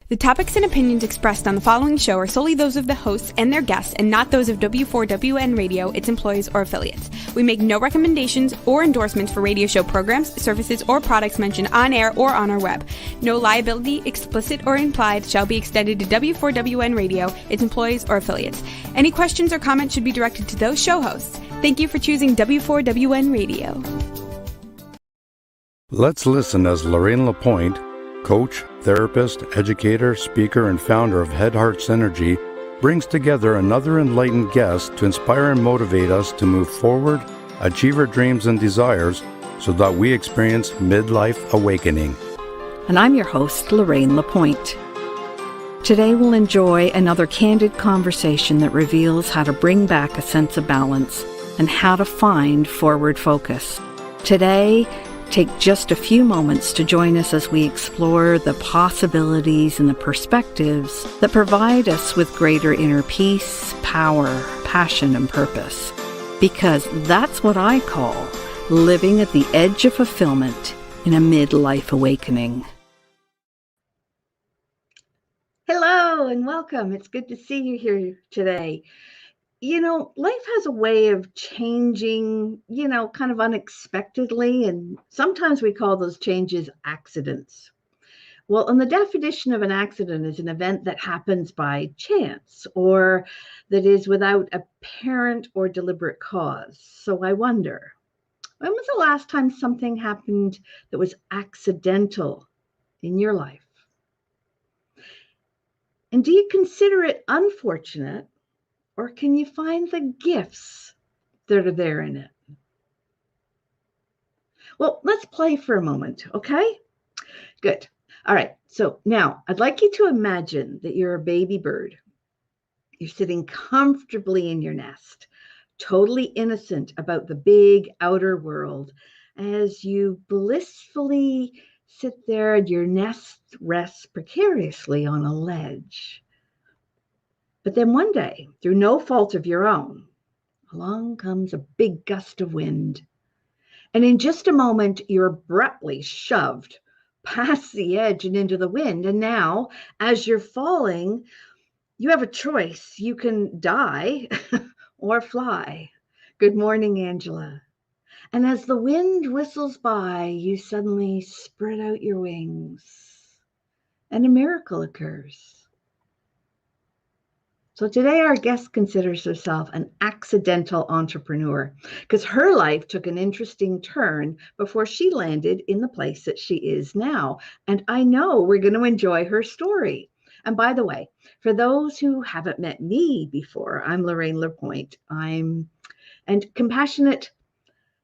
The topics and opinions expressed on the following show are solely those of the hosts and their guests and not those of W4WN Radio, its employees, or affiliates. We make no recommendations or endorsements for radio show programs, services, or products mentioned on air or on our web. No liability, explicit or implied, shall be extended to W4WN Radio, its employees, or affiliates. Any questions or comments should be directed to those show hosts. Thank you for choosing W4WN Radio. Let's listen as Lorraine Lapointe, coach, therapist, educator, speaker, and founder of Head Heart Synergy, brings together another enlightened guest to inspire and motivate us to move forward, achieve our dreams and desires, so that we experience midlife awakening. And I'm your host, Lorraine Lapointe. Today we'll enjoy another candid conversation that reveals how to bring back a sense of balance and how to find forward focus. Today, take just a few moments to join us as we explore the possibilities and the perspectives that provide us with greater inner peace, power, passion, and purpose. Because that's what I call living at the edge of fulfillment in a midlife awakening. Hello and welcome. It's good to see you here today. You know, life has a way of changing, kind of unexpectedly, and sometimes we call those changes accidents. Well, and the definition of an accident is an event that happens by chance or that is without apparent or deliberate cause. So I wonder, when was the last time something happened that was accidental in your life? And do you consider it unfortunate? Or can you find the gifts that are there in it? Well, let's play for a moment, okay? Good. All right. So now I'd like you to imagine that you're a baby bird. You're sitting comfortably in your nest, totally innocent about the big outer world, as you blissfully sit there and your nest rests precariously on a ledge. But then one day, through no fault of your own, along comes a big gust of wind. And in just a moment, you're abruptly shoved past the edge and into the wind. And now, as you're falling, you have a choice. You can die or fly. Good morning, Angela. And as the wind whistles by, you suddenly spread out your wings, and a miracle occurs. So today our guest considers herself an accidental entrepreneur because her life took an interesting turn before she landed in the place that she is now. And I know we're going to enjoy her story. And by the way, for those who haven't met me before, I'm Lorraine Lapointe. And compassionate,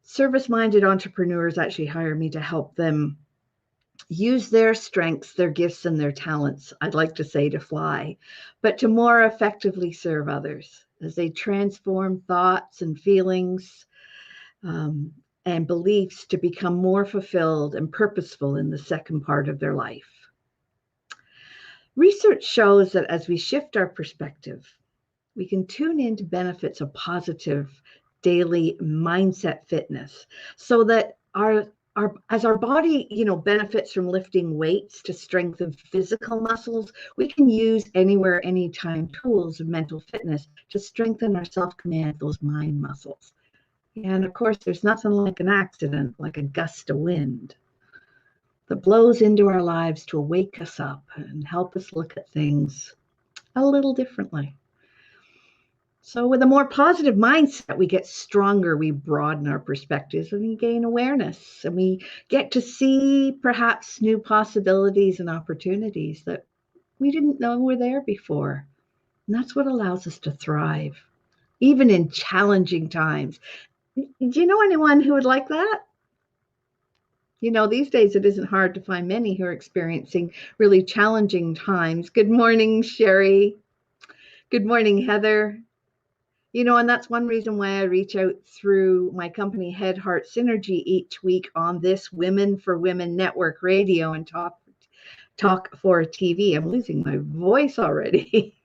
service-minded entrepreneurs actually hire me to help them use their strengths, their gifts, and their talents, I'd like to say, to fly, but to more effectively serve others as they transform thoughts and feelings and beliefs to become more fulfilled and purposeful in the second part of their life. Research shows that as we shift our perspective, we can tune into benefits of positive daily mindset fitness so that as our body, benefits from lifting weights to strengthen physical muscles, we can use anywhere, anytime tools of mental fitness to strengthen our self-command, those mind muscles. And of course, there's nothing like an accident, like a gust of wind that blows into our lives to wake us up and help us look at things a little differently. So with a more positive mindset, we get stronger, we broaden our perspectives, and we gain awareness, and we get to see perhaps new possibilities and opportunities that we didn't know were there before. And that's what allows us to thrive, even in challenging times. Do you know anyone who would like that? These days it isn't hard to find many who are experiencing really challenging times. Good morning, Sherry. Good morning, Heather. And that's one reason why I reach out through my company, Head Heart Synergy, each week on this Women for Women Network radio and Talk for TV. I'm losing my voice already.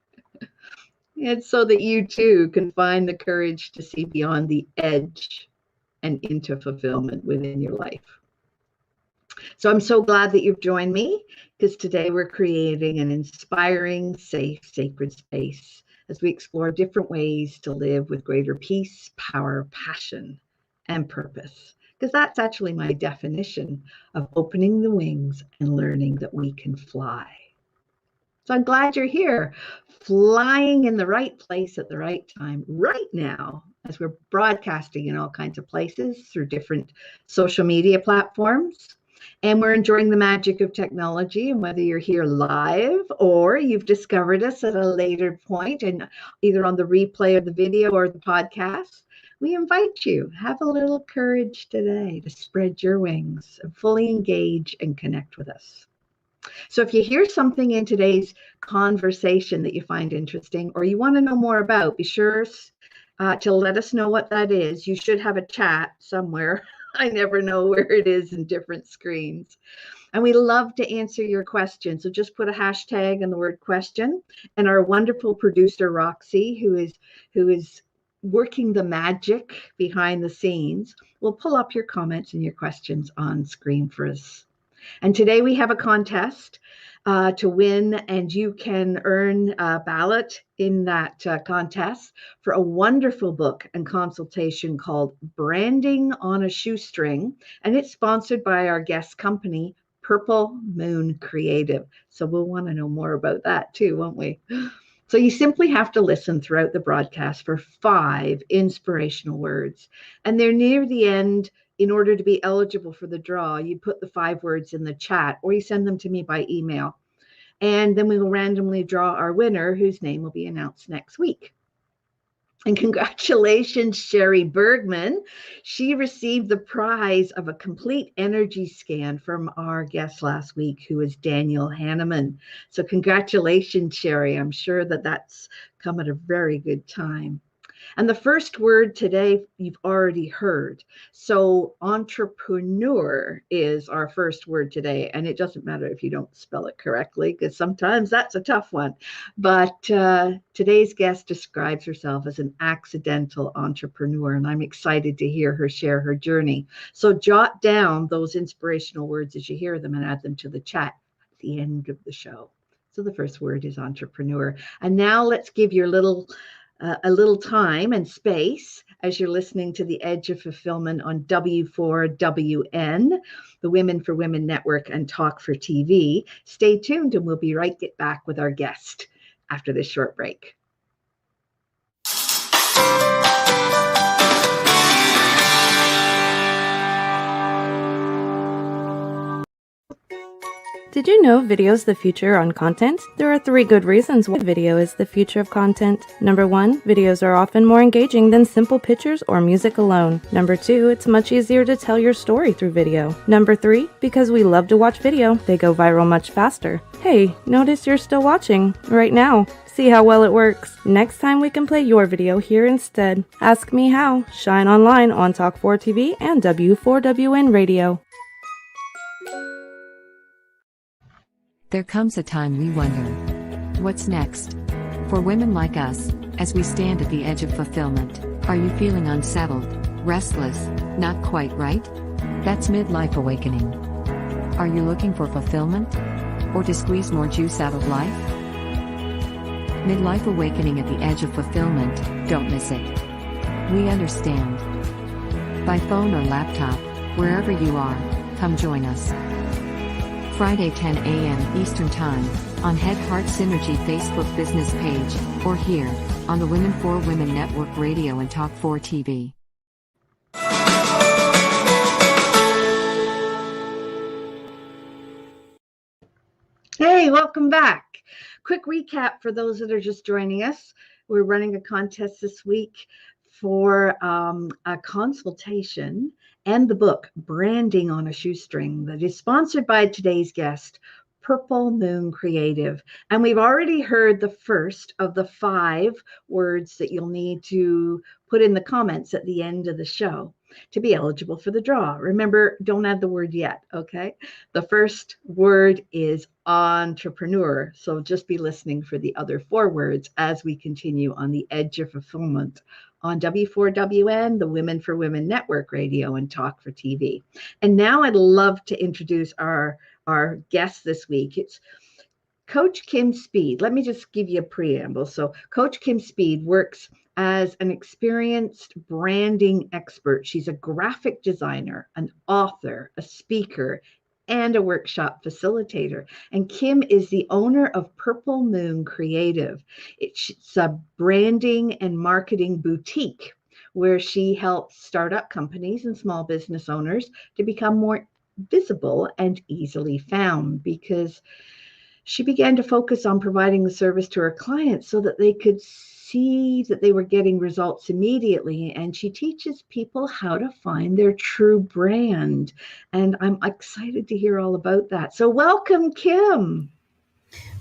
It's so that you too can find the courage to see beyond the edge and into fulfillment within your life. So I'm so glad that you've joined me, because today we're creating an inspiring, safe, sacred space as we explore different ways to live with greater peace, power, passion, and purpose. Because that's actually my definition of opening the wings and learning that we can fly. So I'm glad you're here, flying in the right place at the right time right now, as we're broadcasting in all kinds of places through different social media platforms. And we're enjoying the magic of technology. And whether you're here live or you've discovered us at a later point, and either on the replay of the video or the podcast, we invite you, have a little courage today to spread your wings and fully engage and connect with us. So if you hear something in today's conversation that you find interesting or you want to know more about, be sure to let us know what that is. You should have a chat somewhere. I never know where it is in different screens. And we love to answer your questions. So just put a hashtag and the word question. And our wonderful producer, Roxy, who is working the magic behind the scenes, will pull up your comments and your questions on screen for us. And today we have a contest to win, and you can earn a ballot in that contest for a wonderful book and consultation called Branding on a Shoestring. And it's sponsored by our guest company, Purple Moon Creative. So we'll want to know more about that too, won't we? So you simply have to listen throughout the broadcast for 5 inspirational words. And they're near the end. In order to be eligible for the draw, you put the 5 words in the chat or you send them to me by email. And then we will randomly draw our winner, whose name will be announced next week. And congratulations, Sherry Bergman. She received the prize of a complete energy scan from our guest last week, who was Daniel Hanneman. So congratulations, Sherry. I'm sure that that's come at a very good time. And the first word today, you've already heard. So entrepreneur is our first word today. And it doesn't matter if you don't spell it correctly, because sometimes that's a tough one. But today's guest describes herself as an accidental entrepreneur. And I'm excited to hear her share her journey. So jot down those inspirational words as you hear them and add them to the chat at the end of the show. So the first word is entrepreneur. And now let's give your a little time and space as you're listening to The Edge of Fulfillment on W4WN, the Women for Women Network, and Talk for TV. Stay tuned and we'll be right back with our guest after this short break. Did you know video is the future on content? There are 3 good reasons why video is the future of content. Number 1, videos are often more engaging than simple pictures or music alone. Number 2, it's much easier to tell your story through video. Number 3, because we love to watch video, they go viral much faster. Hey, notice you're still watching right now. See how well it works. Next time we can play your video here instead. Ask me how. Shine online on Talk 4 TV and W4WN Radio. There comes a time we wonder, what's next? For women like us, as we stand at the edge of fulfillment, are you feeling unsettled, restless, not quite right? That's midlife awakening. Are you looking for fulfillment? Or to squeeze more juice out of life? Midlife awakening at the edge of fulfillment, don't miss it. We understand. By phone or laptop, wherever you are, come join us. Friday 10 a.m. Eastern Time, on Head Heart Synergy Facebook business page, or here, on the Women for Women Network Radio and Talk 4 TV. Hey, welcome back. Quick recap for those that are just joining us. We're running a contest this week for a consultation and the book Branding on a Shoestring that is sponsored by today's guest, Purple Moon Creative. And we've already heard the first of the 5 words that you'll need to put in the comments at the end of the show to be eligible for the draw. Remember, don't add the word yet, okay? The first word is entrepreneur. So just be listening for the other 4 words as we continue on the edge of fulfillment on W4WN, the Women for Women Network Radio and Talk for TV. And now I'd love to introduce our guest this week. It's Coach Kim Speed. Let me just give you a preamble. So Coach Kim Speed works as an experienced branding expert. She's a graphic designer, an author, a speaker, and a workshop facilitator. And Kim is the owner of Purple Moon Creative. It's a branding and marketing boutique where she helps startup companies and small business owners to become more visible and easily found, because she began to focus on providing the service to her clients so that they could see that they were getting results immediately. And she teaches people how to find their true brand. And I'm excited to hear all about that. So welcome, Kim.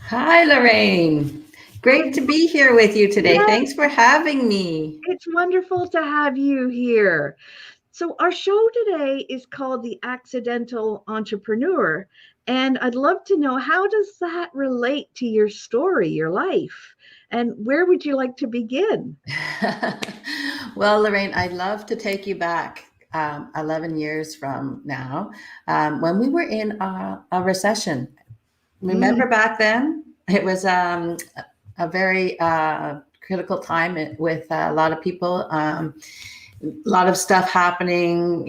Hi, Lorraine. Great to be here with you today. Yes. Thanks for having me. It's wonderful to have you here. So our show today is called The Accidental Entrepreneur. And I'd love to know, how does that relate to your story, your life? And where would you like to begin? Well, Lorraine, I'd love to take you back 11 years from now, when we were in a recession. Remember back then? It was a very critical time with a lot of people, a lot of stuff happening,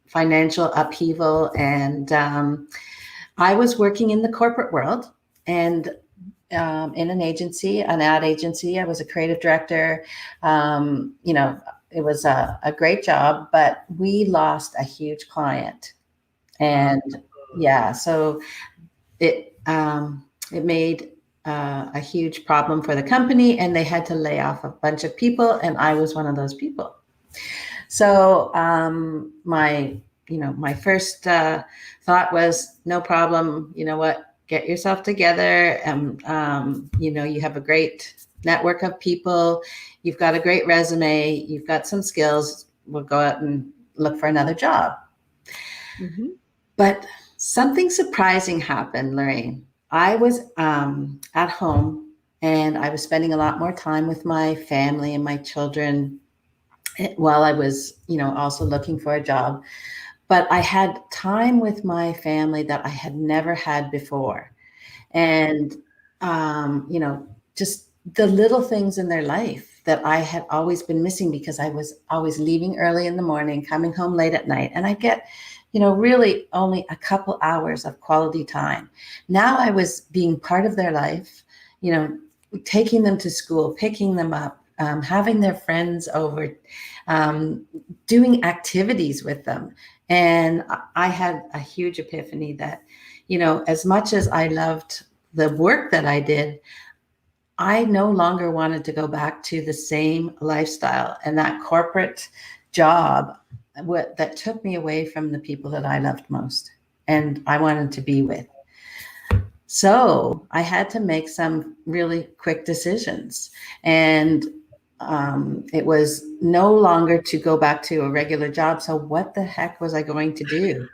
financial upheaval. And I was working in the corporate world and in an agency, an ad agency. I was a creative director. It was a great job, but we lost a huge client. And so it made a huge problem for the company, and they had to lay off a bunch of people, and I was one of those people. So my first thought was, no problem. You know what? Get yourself together. You have a great network of people. You've got a great resume. You've got some skills. We'll go out and look for another job. Mm-hmm. But something surprising happened, Lorraine. I was at home, and I was spending a lot more time with my family and my children while I was, also looking for a job. But I had time with my family that I had never had before. And, just the little things in their life that I had always been missing, because I was always leaving early in the morning, coming home late at night. And I get, really only a couple hours of quality time. Now I was being part of their life, taking them to school, picking them up, having their friends over, doing activities with them. And I had a huge epiphany that, as much as I loved the work that I did, I no longer wanted to go back to the same lifestyle and that corporate job that took me away from the people that I loved most and I wanted to be with. So I had to make some really quick decisions. And it was no longer to go back to a regular job. So what the heck was I going to do?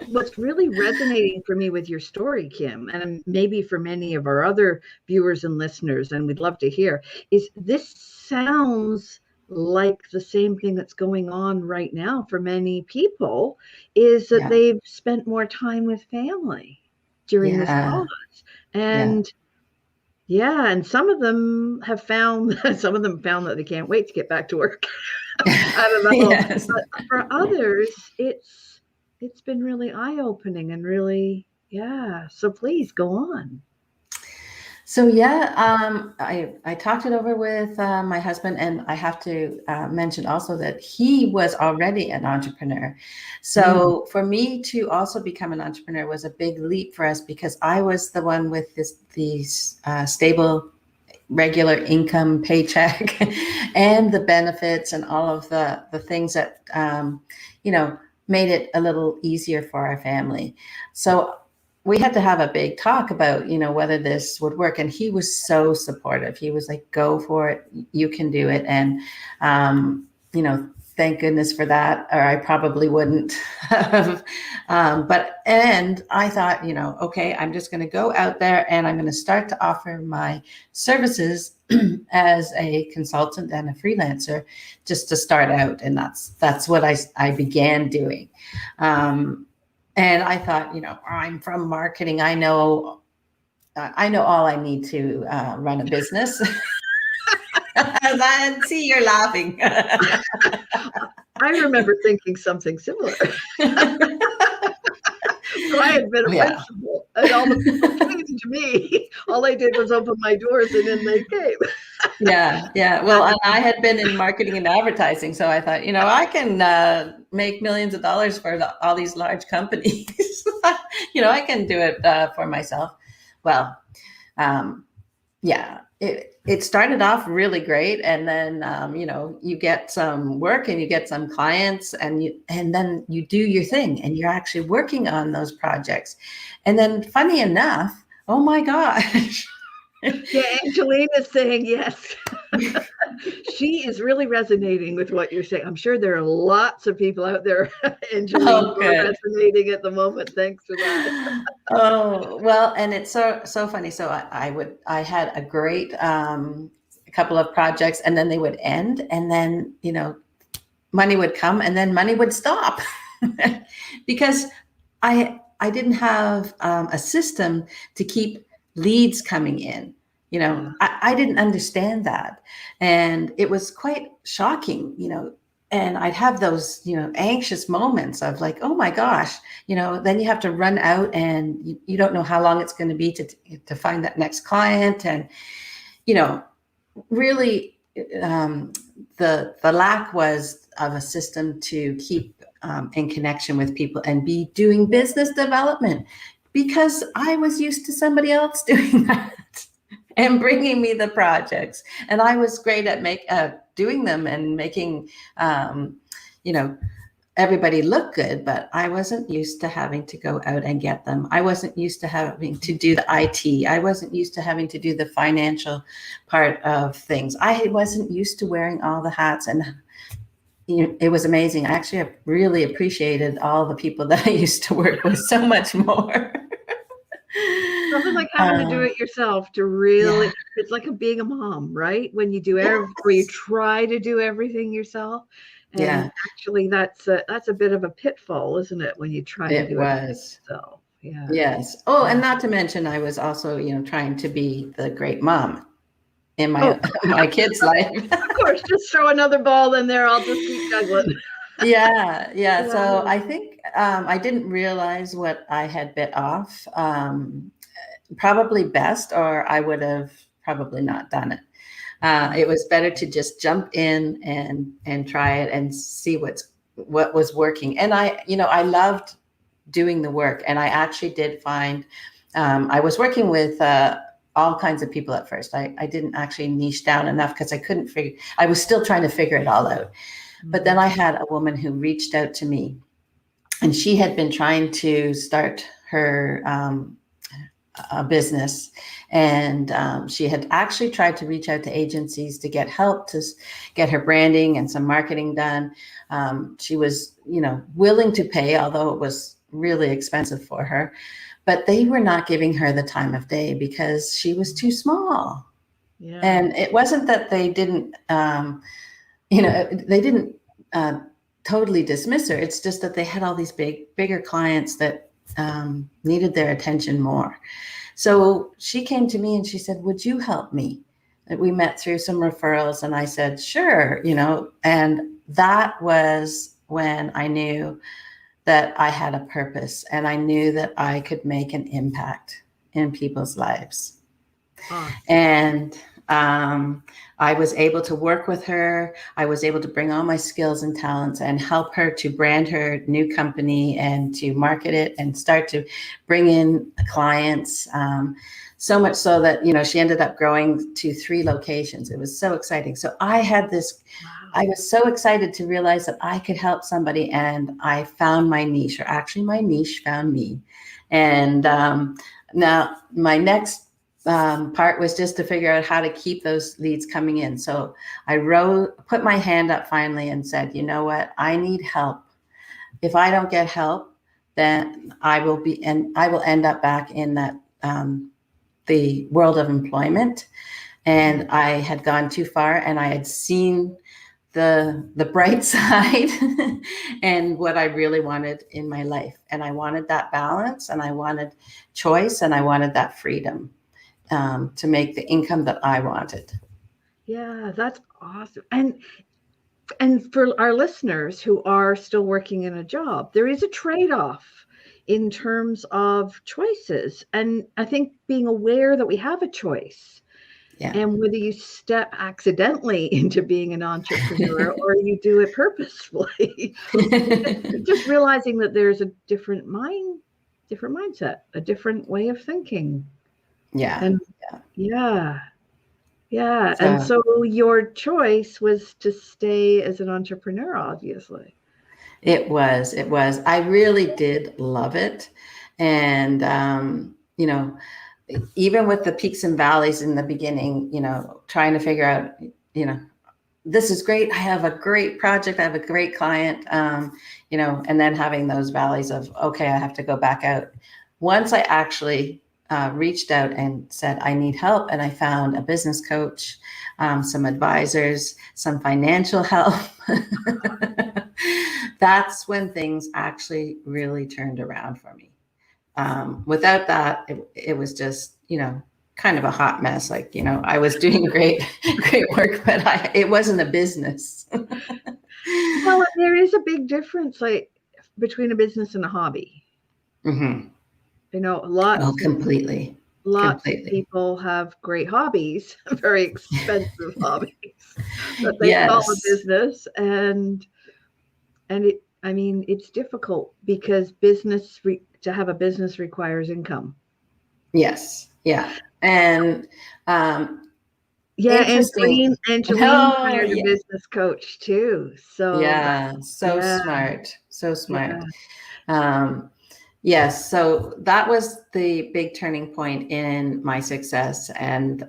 What's really resonating for me with your story, Kim, and maybe for many of our other viewers and listeners, and we'd love to hear, is this sounds like the same thing that's going on right now for many people, is that they've spent more time with family during this pause. And and some of them found that they can't wait to get back to work. I don't know. Yes. But for others, it's been really eye-opening and really, so please go on. So I talked it over with my husband, and I have to mention also that he was already an entrepreneur. So for me to also become an entrepreneur was a big leap for us, because I was the one with these stable, regular income paycheck and the benefits and all of the things that made it a little easier for our family. So we had to have a big talk about, whether this would work. And he was so supportive. He was like, go for it. You can do it. And, thank goodness for that, or I probably wouldn't have. And I thought, okay, I'm just going to go out there and I'm going to start to offer my services as a consultant and a freelancer just to start out. And that's what I began doing. And I thought, I'm from marketing. I know all I need to run a business. I see you're laughing. I remember thinking something similar. So I had been a principal, and all the people came to me. All I did was open my doors, and then they came. Yeah. Well, and I had been in marketing and advertising, so I thought, I can make millions of dollars for all these large companies. I can do it for myself. Well, it started off really great, and then you get some work and you get some clients, and then you do your thing, and you're actually working on those projects, and then funny enough, oh my gosh. Yeah, Angelina's saying yes. She is really resonating with what you're saying. I'm sure there are lots of people out there, Angelina, who are resonating at the moment. Thanks for that. Oh, well, and it's so funny. So I had a great couple of projects, and then they would end, and then money would come, and then money would stop because I didn't have a system to keep leads coming in. I didn't understand that. And it was quite shocking, and I'd have those, anxious moments of like, oh my gosh, then you have to run out, and you don't know how long it's going to be to find that next client. And, really the lack was of a system to keep in connection with people and be doing business development, because I was used to somebody else doing that and bringing me the projects. And I was great at doing them and making, everybody look good, but I wasn't used to having to go out and get them. I wasn't used to having to do the IT. I wasn't used to having to do the financial part of things. I wasn't used to wearing all the hats, and it was amazing. I actually really appreciated all the people that I used to work with so much more. Something like having to do it yourself to really, it's like being a mom, right? When you do where you try to do everything yourself. And actually that's a bit of a pitfall, isn't it? When you try to do it. So, yeah. Yes. Oh, and not to mention, I was also, trying to be the great mom in my kids' life. Of course, just throw another ball in there. I'll just keep juggling. Yeah. So I think I didn't realize what I had bit off. Probably best, or I would have probably not done it. It was better to just jump in and try it and see what was working. And I loved doing the work. And I actually did find I was working with all kinds of people at first. I didn't actually niche down enough because I was still trying to figure it all out. But then I had a woman who reached out to me, and she had been trying to start her a business, and she had actually tried to reach out to agencies to get help to get her branding and some marketing done. She was, willing to pay, although it was really expensive for her, but they were not giving her the time of day because she was too small. Yeah. And it wasn't that they didn't, they didn't totally dismiss her. It's just that they had all these bigger clients that needed their attention more. So she came to me and she said, would you help me? We met through some referrals, and I said, sure, and that was when I knew that I had a purpose, and I knew that I could make an impact in people's lives. Awesome. And I was able to work with her. I was able to bring all my skills and talents and help her to brand her new company and to market it and start to bring in clients. So much so that, she ended up growing to 3 locations. It was so exciting. So I had this, I was so excited to realize that I could help somebody, and I found my niche, or actually my niche found me. And now my next part was just to figure out how to keep those leads coming in. So I put my hand up finally and said, you know what, I need help. If I don't get help, then I will end up back in that, the world of employment. and I had gone too far, and I had seen the bright side and what I really wanted in my life. And I wanted that balance, and I wanted choice, and I wanted that freedom to make the income that I wanted. Yeah, that's awesome. And for our listeners who are still working in a job, there is a trade-off in terms of choices. And I think being aware that we have a choice, Yeah. and whether you step accidentally into being an entrepreneur or you do it purposefully, just realizing that there's a different mindset, a different way of thinking. Yeah. And yeah. And so your choice was to stay as an entrepreneur, obviously. It was. I really did love it. And, even with the peaks and valleys in the beginning, trying to figure out, this is great. I have a great project. I have a great client, and then having those valleys of, okay, I have to go back out. Once I actually reached out and said, I need help. And I found a business coach, some advisors, some financial help. That's when things actually really turned around for me. Without that, it was just, kind of a hot mess. Like, I was doing great work, but it wasn't a business. Well, there is a big difference, like, between a business and a hobby. Mm-hmm. Completely. Lots of people have great hobbies, very expensive hobbies that they call a business, and it's difficult because to have a business requires income. Yes. Yeah. And and Green hired a business coach too. So smart. Yes. So that was the big turning point in my success. And,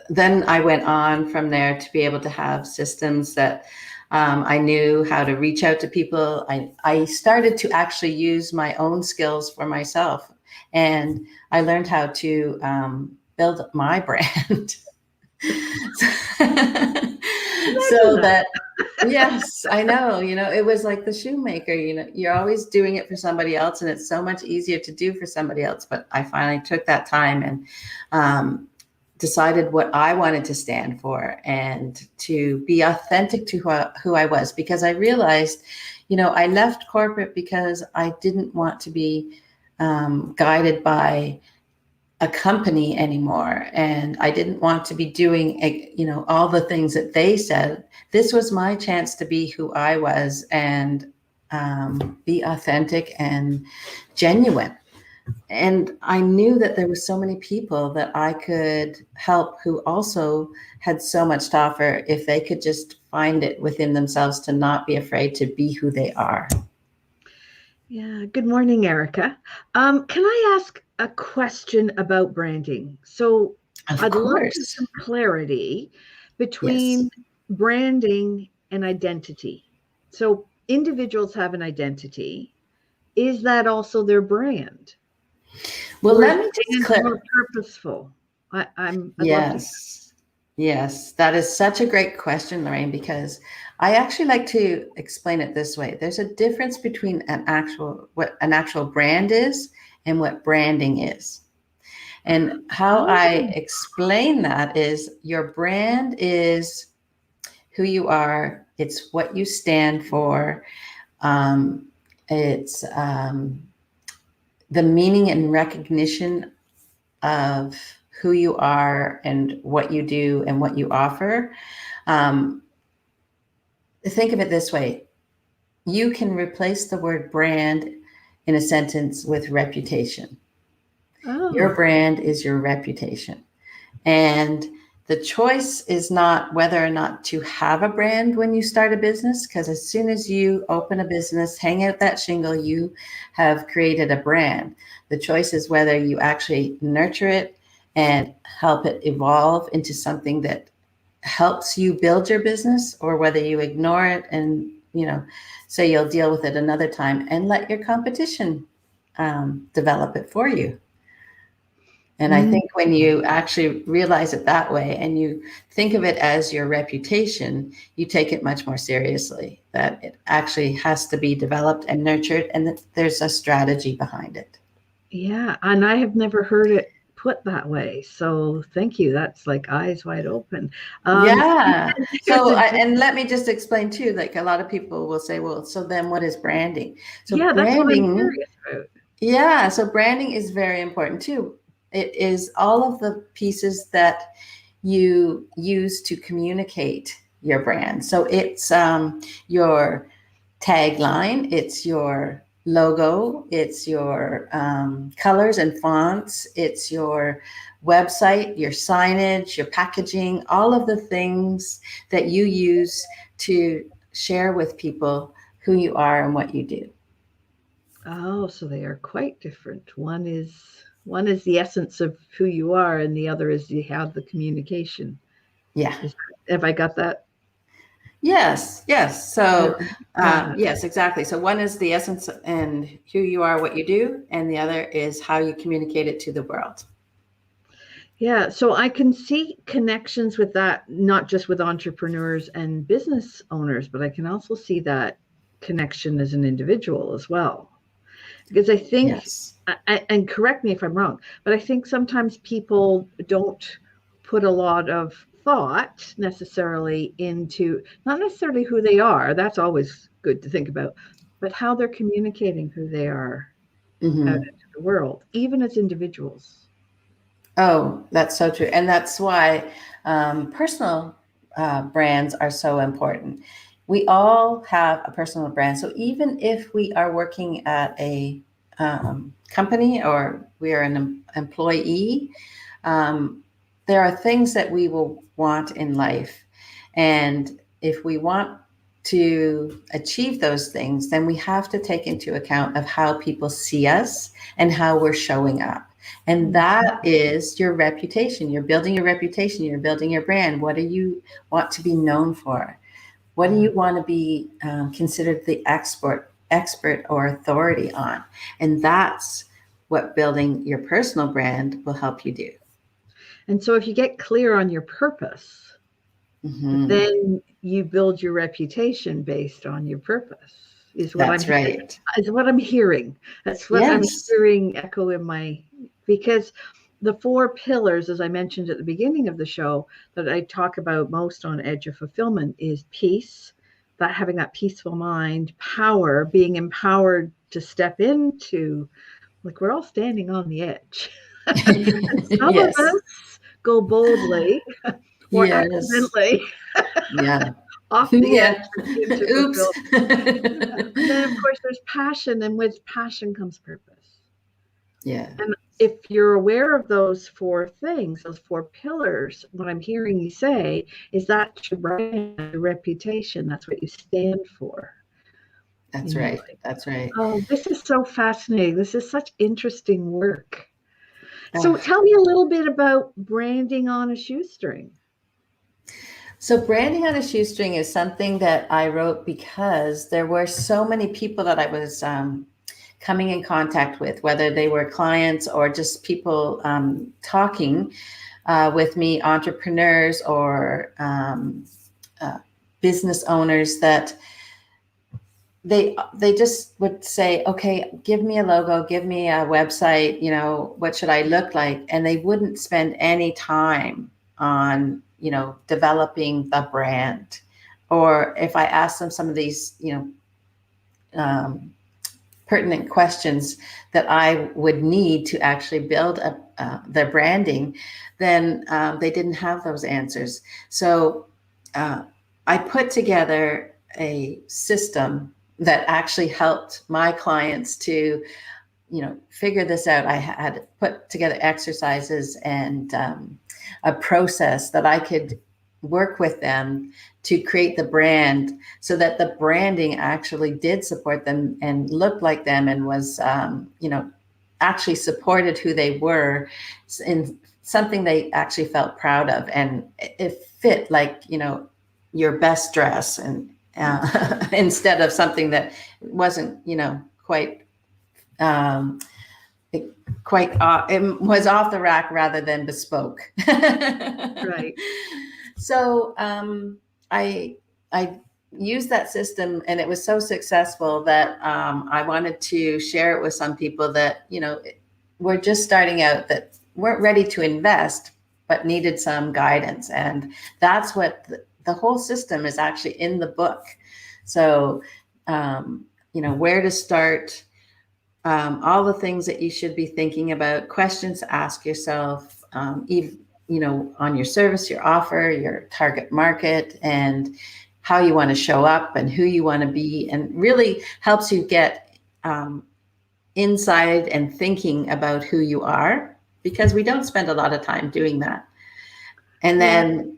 then I went on from there to be able to have systems that I knew how to reach out to people. I started to actually use my own skills for myself. And I learned how to build my brand. So that, yes, I know, it was like the shoemaker, you're always doing it for somebody else, and it's so much easier to do for somebody else. But I finally took that time and decided what I wanted to stand for and to be authentic to who I was, because I realized, I left corporate because I didn't want to be guided by a company anymore. And I didn't want to be doing, all the things that they said. This was my chance to be who I was and be authentic and genuine. And I knew that there were so many people that I could help who also had so much to offer if they could just find it within themselves to not be afraid to be who they are. Yeah. Good morning, Erica. Can I ask a question about branding? So I'd love some clarity between branding and identity. So individuals have an identity. Is that also their brand? Well, let me just clarify. Purposeful. Yes, that is such a great question, Lorraine, because I actually like to explain it this way. There's a difference between what an actual brand is and what branding is. And how I explain that is your brand is who you are. It's what you stand for. It's the meaning and recognition of who you are and what you do and what you offer. Think of it this way. You can replace the word brand in a sentence with reputation. Oh. Your brand is your reputation. And the choice is not whether or not to have a brand when you start a business, because as soon as you open a business, hang out that shingle, you have created a brand. The choice is whether you actually nurture it and help it evolve into something that helps you build your business, or whether you ignore it and, say you'll deal with it another time and let your competition develop it for you. And I think when you actually realize it that way and you think of it as your reputation, you take it much more seriously, that it actually has to be developed and nurtured, and that there's a strategy behind it. Yeah. And I have never heard it put that way. So thank you. That's like eyes wide open. Yeah. So, and let me just explain too, like a lot of people will say, well, so then what is branding? So yeah, that's what I'm branding, curious about. yeah. So branding is very important too. It is all of the pieces that you use to communicate your brand. So it's your tagline, it's your logo, it's your colors and fonts, it's your website, your signage, your packaging, all of the things that you use to share with people who you are and what you do. Oh, so they are quite different. One is the essence of who you are, and the other is you have the communication. Yeah. Have I got that? Yes. So, Yeah. yes, exactly. So one is the essence and who you are, what you do, and the other is how you communicate it to the world. Yeah, so I can see connections with that, not just with entrepreneurs and business owners, but I can also see that connection as an individual as well. Because I think, Yes. and correct me if I'm wrong, but I think sometimes people don't put a lot of thought necessarily into, not necessarily who they are, that's always good to think about, but how they're communicating who they are out into the world, even as individuals. Oh, that's so true. And that's why personal brands are so important. We all have a personal brand. So even if we are working at a company or we are an employee, there are things that we will want in life. And if we want to achieve those things, then we have to take into account of how people see us and how we're showing up. And that is your reputation. You're building your reputation. You're building your brand. What do you want to be known for? What do you want to be considered the expert or authority on? And that's what building your personal brand will help you do. And so if you get clear on your purpose, then you build your reputation based on your purpose. Is what That's right. Is what I'm hearing. That's what I'm hearing echo in my, because the 4 pillars, as I mentioned at the beginning of the show, that I talk about most on Edge of Fulfillment is peace, that having that peaceful mind, power, being empowered to step into, like we're all standing on the edge. Some Yes. of us go boldly or accidentally off the edge into Oops. And then, of course, there's passion, and with passion comes purpose. Yeah. And if you're aware of those 4 things, those 4 pillars, what I'm hearing you say is that your brand, your reputation, that's what you stand for. That's right. That's right. Oh, this is so fascinating. This is such interesting work. So tell me a little bit about branding on a shoestring. So branding on a shoestring is something that I wrote because there were so many people that I was coming in contact with, whether they were clients or just people talking with me, entrepreneurs or business owners, that they just would say, okay, give me a logo, give me a website, what should I look like? And they wouldn't spend any time on, developing the brand. Or if I asked them some of these, pertinent questions that I would need to actually build their branding, then they didn't have those answers. So I put together a system that actually helped my clients to, figure this out. I had put together exercises and a process that I could work with them to create the brand, so that the branding actually did support them and looked like them and was, actually supported who they were in something they actually felt proud of. And it fit like, your best dress, and instead of something that wasn't, quite it was off the rack rather than bespoke. Right. So I used that system, and it was so successful that I wanted to share it with some people that, you know, were just starting out, that weren't ready to invest, but needed some guidance. And that's what the whole system is actually in the book. So, you know, where to start, all the things that you should be thinking about, questions to ask yourself, even, you know, on your service, your offer, your target market, and how you want to show up and who you want to be, and really helps you get inside and thinking about who you are, because we don't spend a lot of time doing that. And then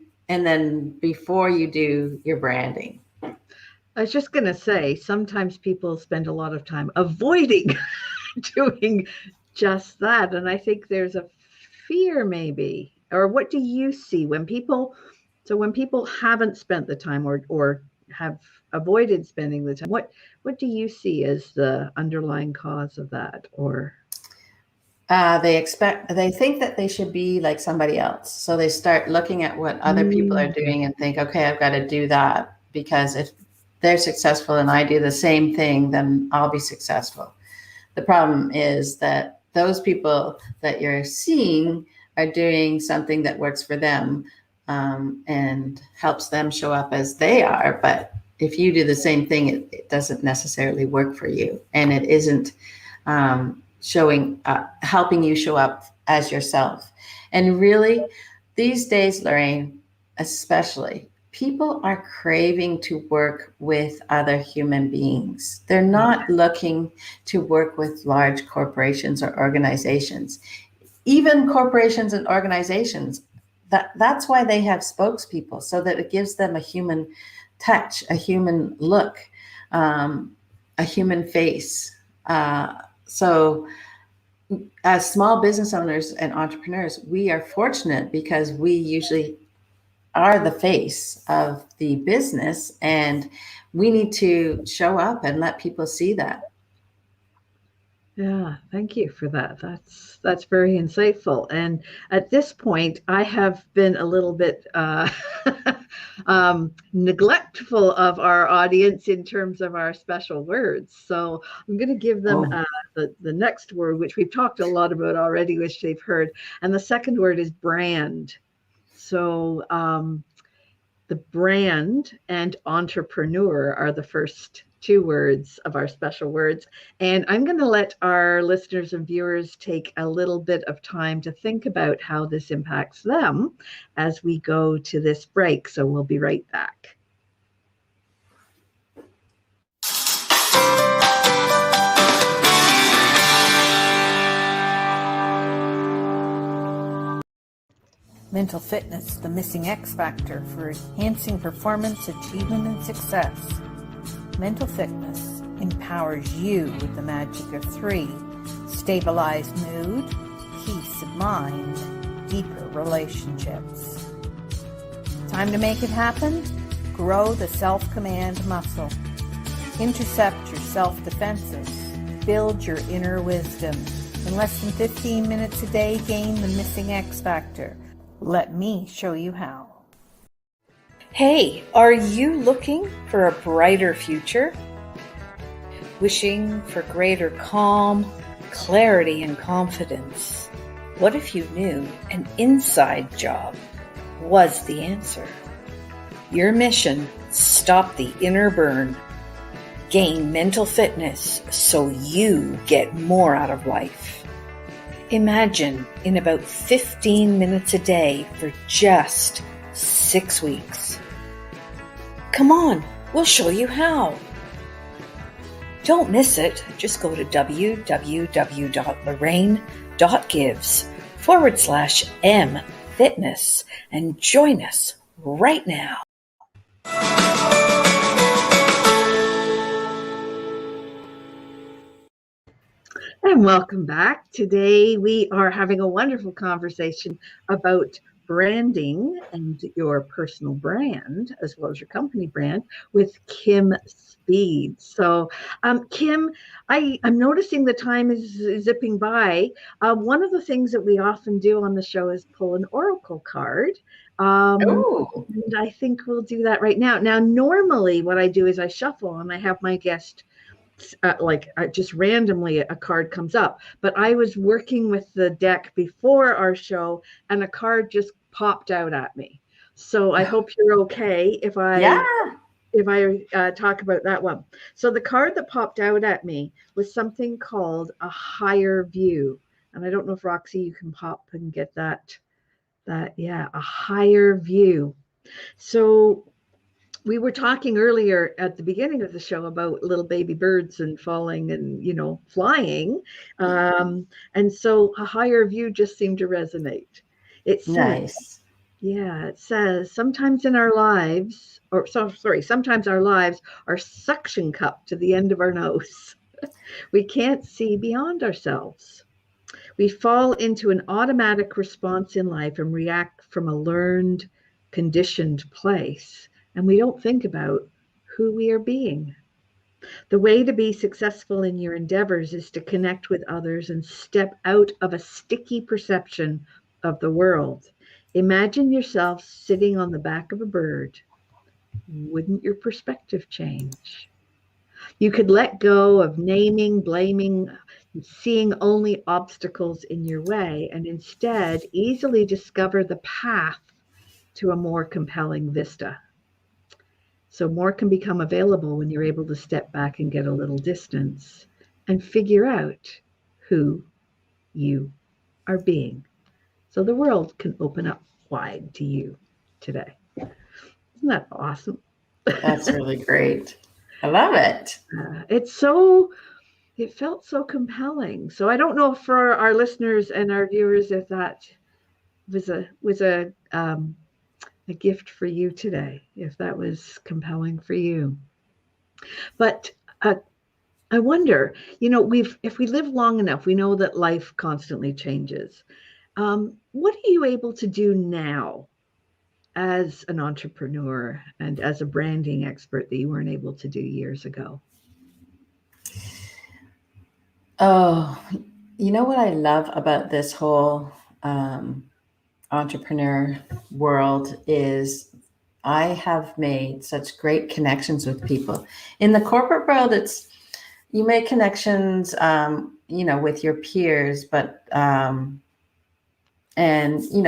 before you do your branding. I was just going to say, sometimes people spend a lot of time avoiding doing just that. And I think there's a fear, maybe, or what do you see when people haven't spent the time or have avoided spending the time? What do you see as the underlying cause of that? Or they think that they should be like somebody else. So they start looking at what other people are doing and think, okay, I've got to do that, because if they're successful and I do the same thing, then I'll be successful. The problem is that those people that you're seeing are doing something that works for them, and helps them show up as they are. But if you do the same thing, it doesn't necessarily work for you, and it isn't helping you show up as yourself. And really, these days, Lorraine, especially, people are craving to work with other human beings. They're not looking to work with large corporations or organizations. Even corporations and organizations, that's why they have spokespeople, so that it gives them a human touch, a human look, a human face. So as small business owners and entrepreneurs, we are fortunate because we usually are the face of the business, and we need to show up and let people see that. yeah, thank you for that. That's very insightful. And at this point, I have been a little bit neglectful of our audience in terms of our special words. So I'm going to give them the next word, which we've talked a lot about already, which they've heard. And the second word is brand. So the brand and entrepreneur are the first two words of our special words. And I'm going to let our listeners and viewers take a little bit of time to think about how this impacts them as we go to this break. So we'll be right back. Mental fitness, the missing X factor for enhancing performance, achievement, and success. Mental fitness empowers you with the magic of 3: stabilized mood, peace of mind, deeper relationships. Time to make it happen? Grow the self-command muscle. Intercept your self-defenses. Build your inner wisdom. In less than 15 minutes a day, gain the missing X factor. Let me show you how. Hey, are you looking for a brighter future? Wishing for greater calm, clarity, and confidence? What if you knew an inside job was the answer? Your mission: stop the inner burn. Gain mental fitness so you get more out of life. Imagine in about 15 minutes a day for just 6 weeks. Come on, we'll show you how. Don't miss it. Just go to www.lorraine.gives/mfitness and join us right now. And welcome back. Today we are having a wonderful conversation about branding and your personal brand, as well as your company brand, with Kim Speed. So, Kim, I'm noticing the time is zipping by. One of the things that we often do on the show is pull an oracle card. And I think we'll do that right now. Now, normally what I do is I shuffle and I have my guest just randomly a card comes up, but I was working with the deck before our show and a card just popped out at me. So I hope you're okay if I talk about that one. So the card that popped out at me was something called a higher view. And I don't know if Roxy, you can pop and get a higher view. So we were talking earlier at the beginning of the show about little baby birds and falling and, flying. And so a higher view just seemed to resonate. It says, Nice. Yeah, it says sometimes our lives are suction cupped to the end of our nose. We can't see beyond ourselves. We fall into an automatic response in life and react from a learned, conditioned place. And we don't think about who we are being. The way to be successful in your endeavors is to connect with others and step out of a sticky perception of the world. Imagine yourself sitting on the back of a bird. Wouldn't your perspective change? You could let go of naming, blaming, seeing only obstacles in your way, and instead easily discover the path to a more compelling vista. So more can become available when you're able to step back and get a little distance and figure out who you are being. So the world can open up wide to you today. Isn't that awesome? That's really great. I love it. It felt so compelling. So I don't know for our listeners and our viewers if that was a gift for you today, if that was compelling for you. But I wonder, if we live long enough, we know that life constantly changes. What are you able to do now as an entrepreneur and as a branding expert that you weren't able to do years ago? Oh, you know what I love about this whole entrepreneur world is I have made such great connections with people. In the corporate world, you make connections, with your peers, but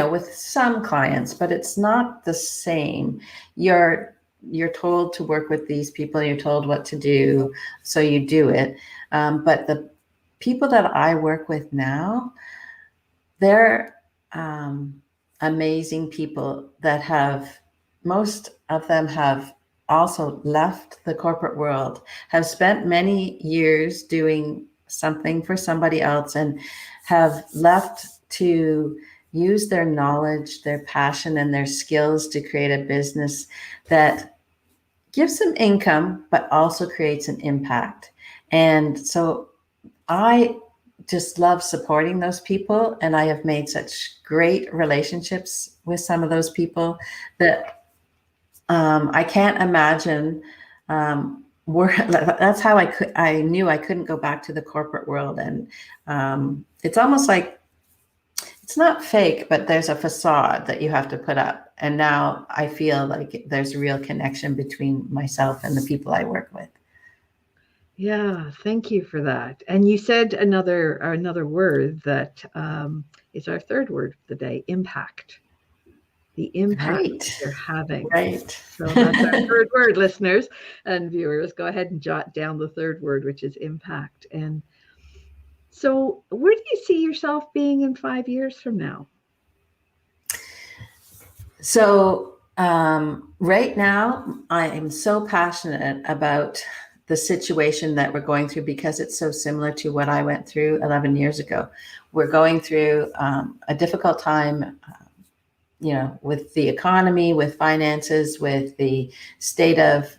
with some clients, but it's not the same. You're told to work with these people, you're told what to do, so you do it. But the people that I work with now, they're amazing people that most of them have also left the corporate world, have spent many years doing something for somebody else, and have left to use their knowledge, their passion, and their skills to create a business that gives them income, but also creates an impact. And so I just love supporting those people. And I have made such great relationships with some of those people that I can't imagine that's how I knew I couldn't go back to the corporate world. And it's almost like, it's not fake, but there's a facade that you have to put up. And now I feel like there's a real connection between myself and the people I work with. Yeah, thank you for that. And you said another word that is our third word of the day: impact. The impact that you're having. Right. So that's our third word, listeners and viewers. Go ahead and jot down the third word, which is impact. And so where do you see yourself being in 5 years from now? So right now, I am so passionate about the situation that we're going through because it's so similar to what I went through 11 years ago. We're going through a difficult time, with the economy, with finances, with the state of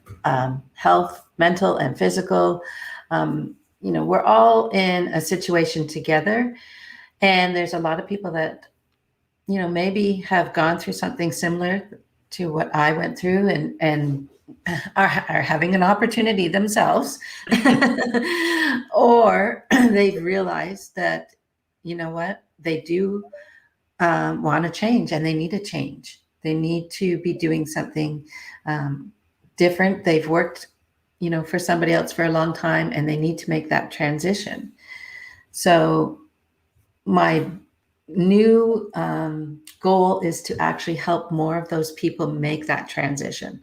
health, mental and physical. We're all in a situation together, and there's a lot of people that, maybe have gone through something similar to what I went through and are having an opportunity themselves, or they've realized that, you know what, they do want to change, and they need to change. They need to be doing something different. They've worked, for somebody else for a long time, and they need to make that transition. So my new goal is to actually help more of those people make that transition.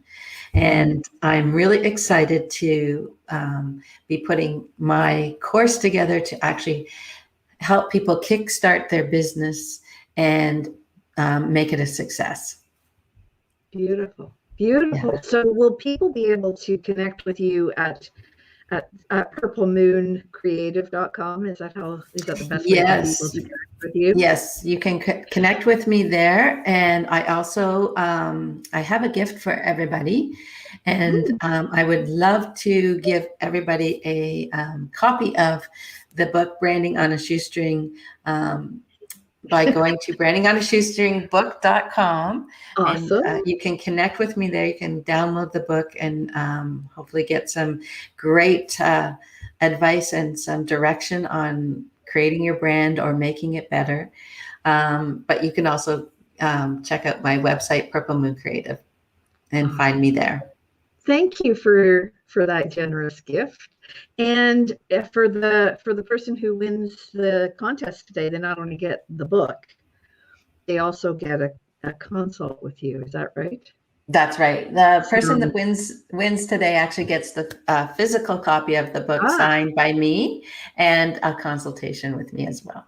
And I'm really excited to be putting my course together to actually help people kickstart their business and make it a success. Beautiful. Beautiful. Yeah. So will people be able to connect with you at purplemooncreative.com? Is that the best way for people to connect with you? Yes, you can connect with me there. And I also, I have a gift for everybody. And I would love to give everybody a copy of the book, Branding on a Shoestring, by going to brandingonashoestringbook.com. Awesome. And you can connect with me there. You can download the book and hopefully get some great advice and some direction on creating your brand or making it better. But you can also check out my website, Purple Moon Creative, and find me there. Thank you for that generous gift. And for the person who wins the contest today, they not only get the book, they also get a consult with you. Is that right? That's right. The person that wins today actually gets the physical copy of the book signed by me and a consultation with me as well.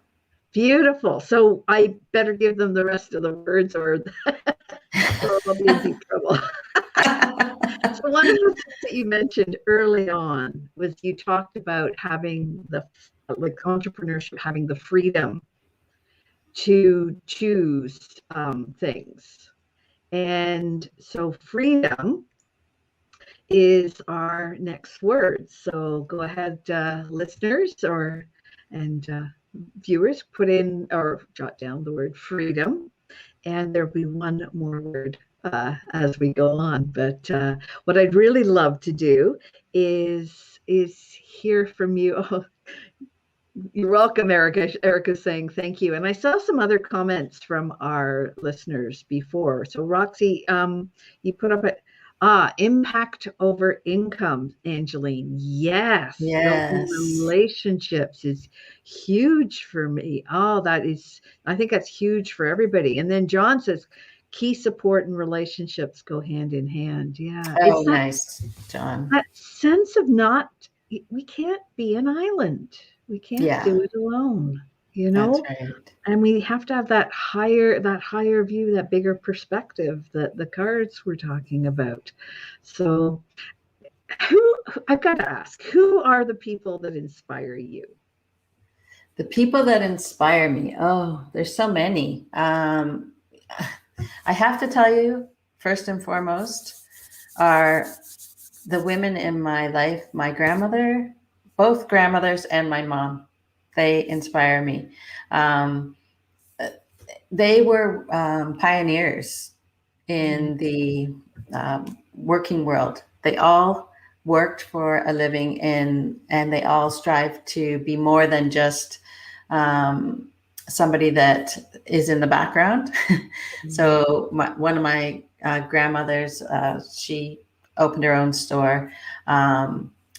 Beautiful. So I better give them the rest of the words or I'll be in deep trouble. So one of the things that you mentioned early on was you talked about having entrepreneurship, having the freedom to choose things. And so freedom is our next word. So go ahead, listeners and viewers, put in or jot down the word freedom, and there'll be one more word as we go on. But what I'd really love to do is hear from you. Oh, you're welcome, Erica. Erica's saying thank you. And I saw some other comments from our listeners before. So Roxy, you put up impact over income, Angeline. Yes. Relationships is huge for me. I think that's huge for everybody. And then John says, key support and relationships go hand in hand. Yeah. Oh, nice, John. That sense of we can't be an island. We can't do it alone, That's right. And we have to have that higher view, that bigger perspective that the cards were talking about. So I've got to ask, who are the people that inspire you? The people that inspire me. Oh, there's so many. I have to tell you, first and foremost, are the women in my life, my grandmother, both grandmothers, and my mom. They inspire me. They were pioneers in the working world. They all worked for a living and they all strive to be more than just somebody that is in the background. So one of my grandmothers, she opened her own store.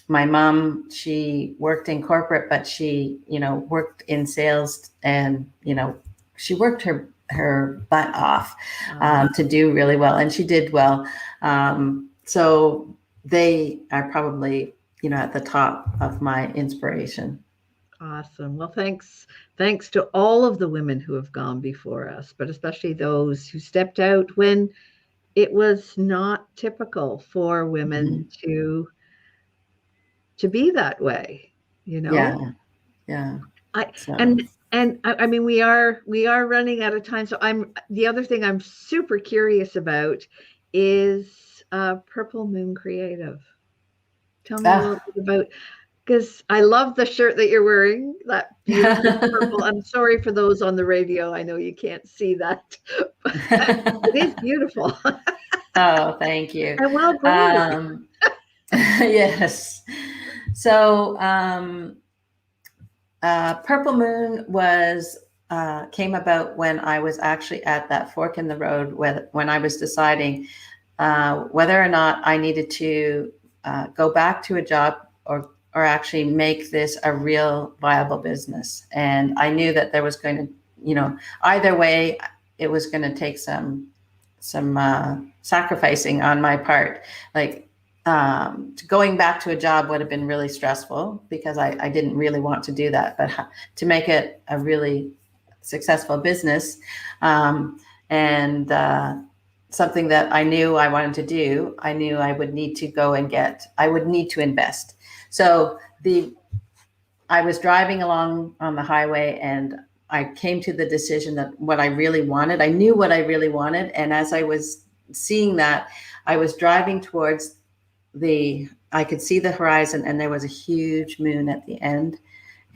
My mom, she worked in corporate, but she, worked in sales and, she worked her butt off to do really well. And she did well. So they are probably, at the top of my inspiration. Awesome. Well, thanks to all of the women who have gone before us, but especially those who stepped out when it was not typical for women to be that way, Yeah. I mean, we are running out of time. So the other thing I'm super curious about is Purple Moon Creative. Tell me a little bit about because I love the shirt that you're wearing, that beautiful purple. I'm sorry for those on the radio. I know you can't see that. It is beautiful. Oh, thank you. And well branded. Yes. So, Purple Moon came about when I was actually at that fork in the road when I was deciding whether or not I needed to go back to a job or actually make this a real viable business. And I knew that there was going to, either way, it was going to take some sacrificing on my part. Like going back to a job would have been really stressful because I didn't really want to do that. But to make it a really successful business and something that I knew I wanted to do, I knew I would need to I would need to invest. So I was driving along on the highway and I came to the decision that what I really wanted, I knew what I really wanted. And as I was seeing that, I was driving towards I could see the horizon and there was a huge moon at the end.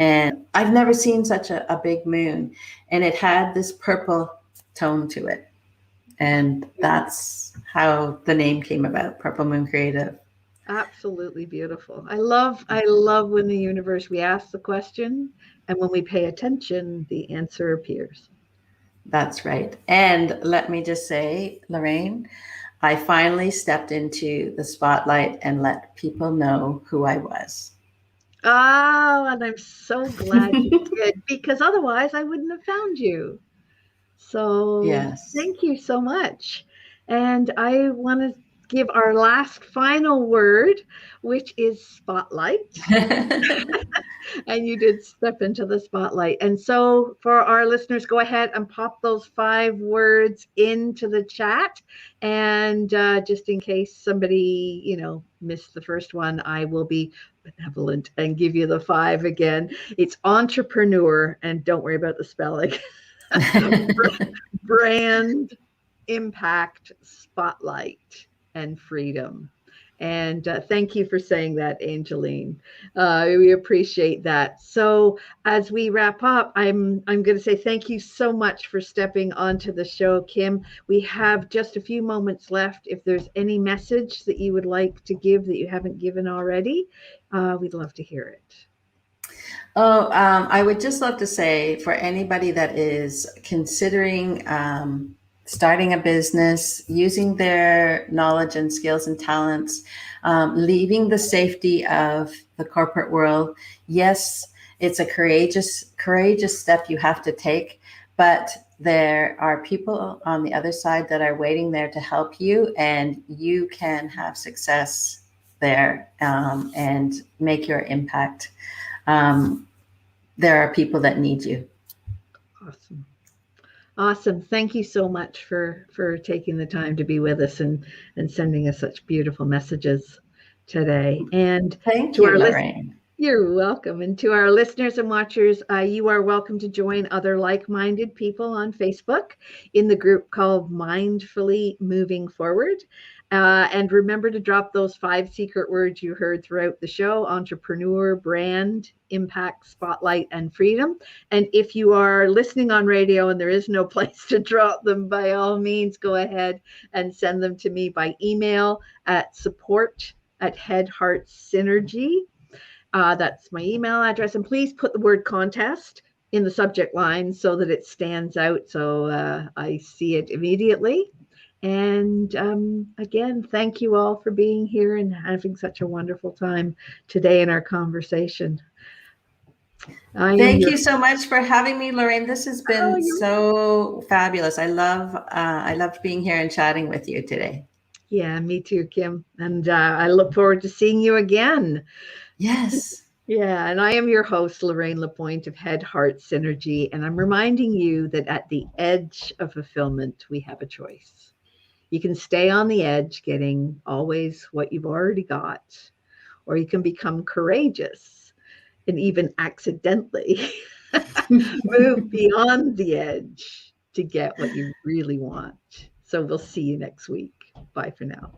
And I've never seen such a big moon. And it had this purple tone to it. And that's how the name came about, Purple Moon Creative. Absolutely beautiful. I love when the universe, we ask the question, and when we pay attention, the answer appears. That's right. And let me just say, Lorraine, I finally stepped into the spotlight and let people know who I was. Oh, and I'm so glad you did, because otherwise I wouldn't have found you. So yes. Thank you so much. And I want to give our last final word, which is spotlight. And you did step into the spotlight. And so for our listeners, go ahead and pop those 5 words into the chat. And just in case somebody, missed the first one, I will be benevolent and give you the 5 again. It's entrepreneur, and don't worry about the spelling. Brand, impact, spotlight, and freedom. And thank you for saying that, Angeline. We appreciate that. So as we wrap up, I'm going to say thank you so much for stepping onto the show, Kim. We have just a few moments left. If there's any message that you would like to give that you haven't given already, we'd love to hear it. Oh, I would just love to say for anybody that is considering starting a business, using their knowledge and skills and talents, leaving the safety of the corporate world. Yes, it's a courageous step you have to take, but there are people on the other side that are waiting there to help you, and you can have success there and make your impact. There are people that need you. Awesome. Thank you so much for taking the time to be with us and sending us such beautiful messages today. And thank you, Lorraine. You're welcome. And to our listeners and watchers, you are welcome to join other like-minded people on Facebook in the group called Mindfully Moving Forward. And remember to drop those 5 secret words you heard throughout the show: entrepreneur, brand, impact, spotlight, and freedom. And if you are listening on radio and there is no place to drop them, by all means, go ahead and send them to me by email at support@headheartsynergy. That's my email address. And please put the word contest in the subject line so that it stands out, so I see it immediately. And again, thank you all for being here and having such a wonderful time today in our conversation. Thank you so much for having me, Lorraine. This has been so fabulous. I loved being here and chatting with you today. Yeah, me too, Kim. And I look forward to seeing you again. Yes. Yeah, and I am your host, Lorraine Lapointe of Head Heart Synergy, and I'm reminding you that at the edge of fulfillment, we have a choice. You can stay on the edge getting always what you've already got, or you can become courageous and even accidentally move beyond the edge to get what you really want. So we'll see you next week. Bye for now.